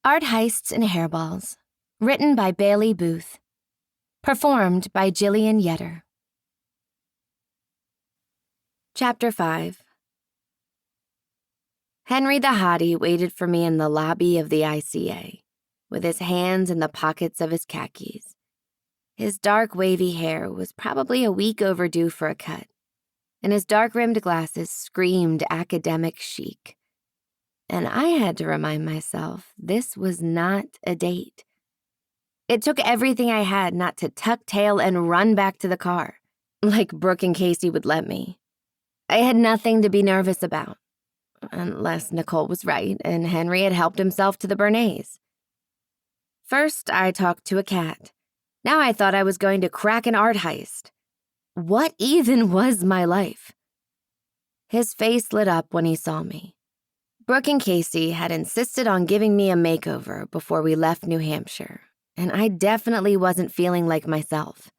Art Heists and Hairballs, written by Bailey Booth, performed by Jillian Yetter. Chapter 5. Henry the Hottie waited for me in the lobby of the ICA, with his hands in the pockets of his khakis. His dark wavy hair was probably a week overdue for a cut, and his dark-rimmed glasses screamed academic chic. And I had to remind myself this was not a date. It took everything I had not to tuck tail and run back to the car, like Brooke and Casey would let me. I had nothing to be nervous about, unless Nicole was right and Henry had helped himself to the Bernays. First, I talked to a cat. Now I thought I was going to crack an art heist. What even was my life? His face lit up when he saw me. Brooke and Casey had insisted on giving me a makeover before we left New Hampshire, and I definitely wasn't feeling like myself.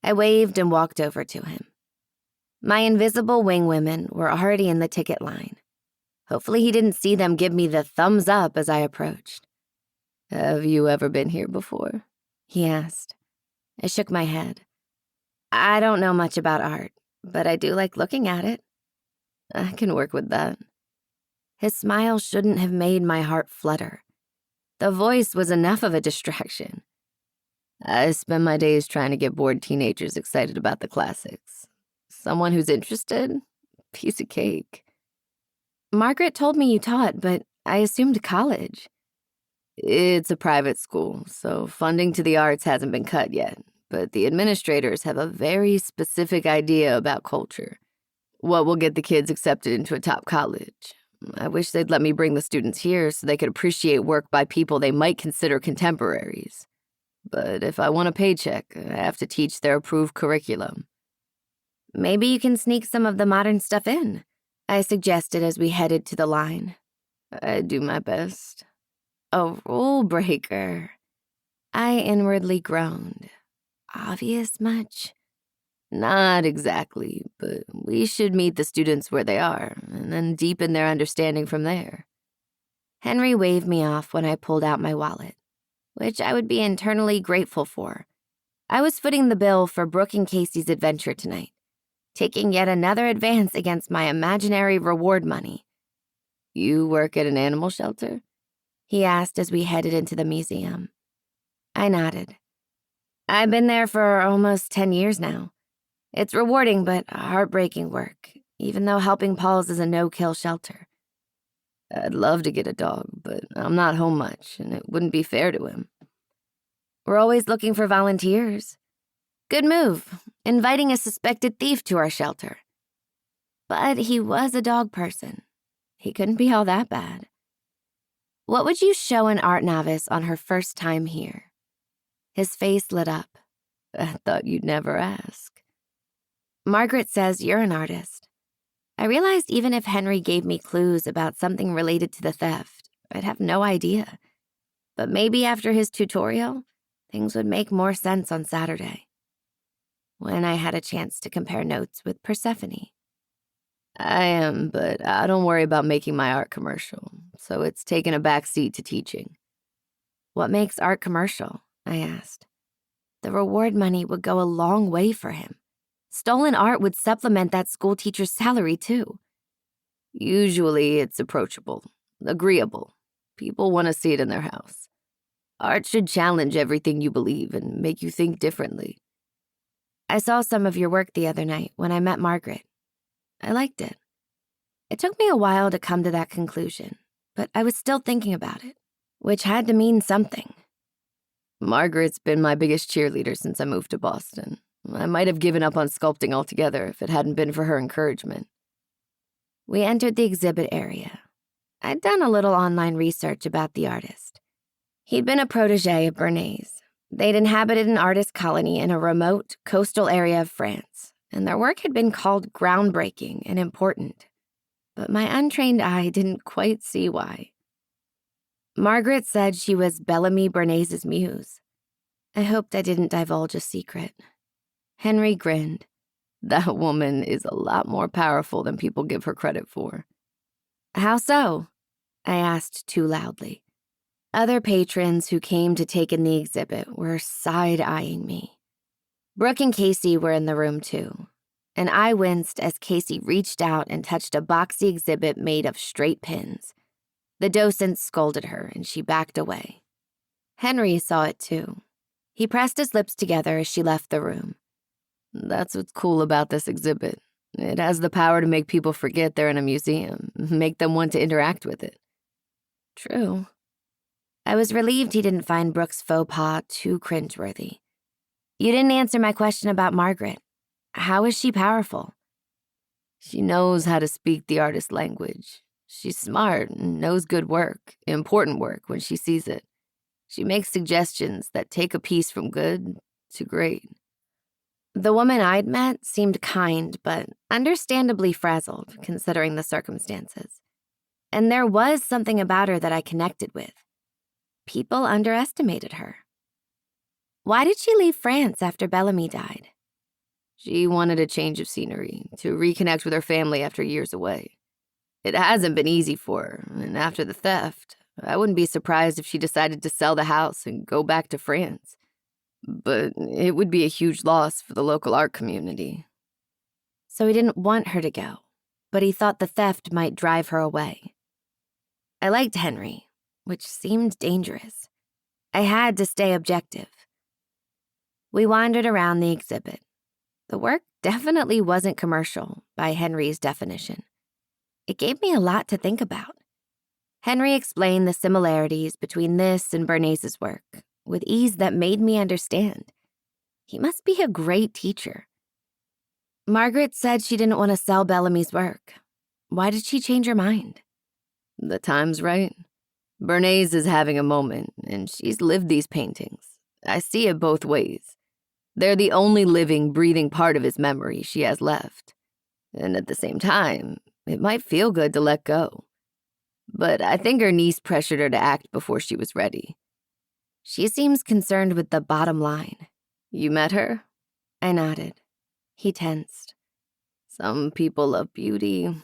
I waved and walked over to him. My invisible wing women were already in the ticket line. Hopefully he didn't see them give me the thumbs up as I approached. "Have you ever been here before?" he asked. I shook my head. I don't know much about art, but I do like looking at it. I can work with that. His smile shouldn't have made my heart flutter. The voice was enough of a distraction. I spend my days trying to get bored teenagers excited about the classics. Someone who's interested? Piece of cake. Margaret told me you taught, but I assumed college. It's a private school, so funding to the arts hasn't been cut yet, but the administrators have a very specific idea about culture. What will get the kids accepted into a top college? I wish they'd let me bring the students here so they could appreciate work by people they might consider contemporaries. But if I want a paycheck, I have to teach their approved curriculum. Maybe you can sneak some of the modern stuff in, I suggested as we headed to the line. I do my best. A rule breaker. I inwardly groaned. Obvious much? Not exactly, but we should meet the students where they are, and then deepen their understanding from there. Henry waved me off when I pulled out my wallet, which I would be internally grateful for. I was footing the bill for Brooke and Casey's adventure tonight, taking yet another advance against my imaginary reward money. You work at an animal shelter? He asked as we headed into the museum. I nodded. I've been there for almost 10 years now. It's rewarding but heartbreaking work, even though Helping Paws is a no-kill shelter. I'd love to get a dog, but I'm not home much, and it wouldn't be fair to him. We're always looking for volunteers. Good move, inviting a suspected thief to our shelter. But he was a dog person. He couldn't be all that bad. What would you show an art novice on her first time here? His face lit up. I thought you'd never ask. Margaret says you're an artist. I realized even if Henry gave me clues about something related to the theft, I'd have no idea. But maybe after his tutorial, things would make more sense on Saturday, when I had a chance to compare notes with Persephone. I am, but I don't worry about making my art commercial, so it's taken a back seat to teaching. What makes art commercial? I asked. The reward money would go a long way for him. Stolen art would supplement that school teacher's salary, too. Usually it's approachable, agreeable. People want to see it in their house. Art should challenge everything you believe and make you think differently. I saw some of your work the other night when I met Margaret. I liked it. It took me a while to come to that conclusion, but I was still thinking about it, which had to mean something. Margaret's been my biggest cheerleader since I moved to Boston. I might have given up on sculpting altogether if it hadn't been for her encouragement. We entered the exhibit area. I'd done a little online research about the artist. He'd been a protege of Bernays. They'd inhabited an artist colony in a remote, coastal area of France, and their work had been called groundbreaking and important. But my untrained eye didn't quite see why. Margaret said she was Bellamy Bernays' muse. I hoped I didn't divulge a secret. Henry grinned. That woman is a lot more powerful than people give her credit for. How so? I asked too loudly. Other patrons who came to take in the exhibit were side-eyeing me. Brooke and Casey were in the room too, and I winced as Casey reached out and touched a boxy exhibit made of straight pins. The docent scolded her, and she backed away. Henry saw it too. He pressed his lips together as she left the room. That's what's cool about this exhibit. It has the power to make people forget they're in a museum, make them want to interact with it. True. I was relieved he didn't find Brooke's faux pas too cringeworthy. You didn't answer my question about Margaret. How is she powerful? She knows how to speak the artist's language. She's smart and knows good work, important work, when she sees it. She makes suggestions that take a piece from good to great. The woman I'd met seemed kind, but understandably frazzled, considering the circumstances. And there was something about her that I connected with. People underestimated her. Why did she leave France after Bellamy died? She wanted a change of scenery, to reconnect with her family after years away. It hasn't been easy for her, and after the theft, I wouldn't be surprised if she decided to sell the house and go back to France. But it would be a huge loss for the local art community. So he didn't want her to go, but he thought the theft might drive her away. I liked Henry, which seemed dangerous. I had to stay objective. We wandered around the exhibit. The work definitely wasn't commercial, by Henry's definition. It gave me a lot to think about. Henry explained the similarities between this and Bernays' work with ease that made me understand. He must be a great teacher. Margaret said she didn't want to sell Bellamy's work. Why did she change her mind? The time's right. Bernays is having a moment, and she's lived these paintings. I see it both ways. They're the only living, breathing part of his memory she has left. And at the same time, it might feel good to let go. But I think her niece pressured her to act before she was ready. She seems concerned with the bottom line. You met her? I nodded. He tensed. Some people love beauty,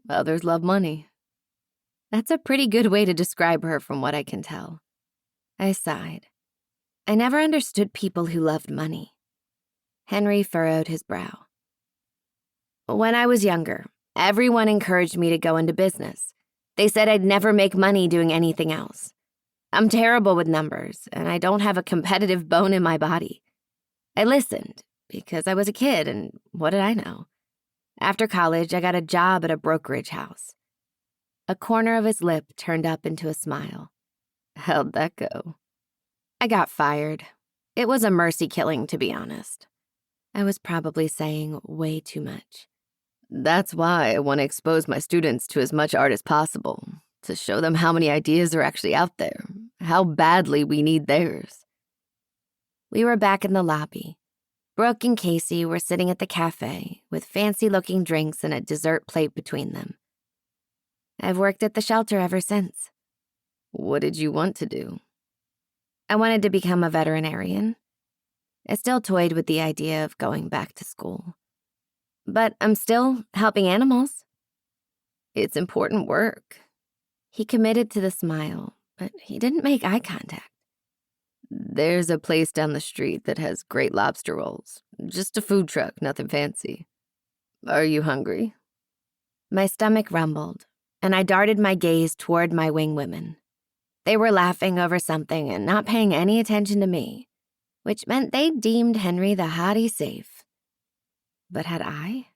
others love money. That's a pretty good way to describe her from what I can tell. I sighed. I never understood people who loved money. Henry furrowed his brow. When I was younger, everyone encouraged me to go into business. They said I'd never make money doing anything else. I'm terrible with numbers, and I don't have a competitive bone in my body. I listened, because I was a kid, and what did I know? After college, I got a job at a brokerage house. A corner of his lip turned up into a smile. How'd that go? I got fired. It was a mercy killing, to be honest. I was probably saying way too much. That's why I want to expose my students to as much art as possible, to show them how many ideas are actually out there, how badly we need theirs. We were back in the lobby. Brooke and Casey were sitting at the cafe with fancy-looking drinks and a dessert plate between them. I've worked at the shelter ever since. What did you want to do? I wanted to become a veterinarian. I still toyed with the idea of going back to school. But I'm still helping animals. It's important work. He committed to the smile, but he didn't make eye contact. There's a place down the street that has great lobster rolls. Just a food truck, nothing fancy. Are you hungry? My stomach rumbled, and I darted my gaze toward my wing women. They were laughing over something and not paying any attention to me, which meant they deemed Henry the Hottie safe. But had I?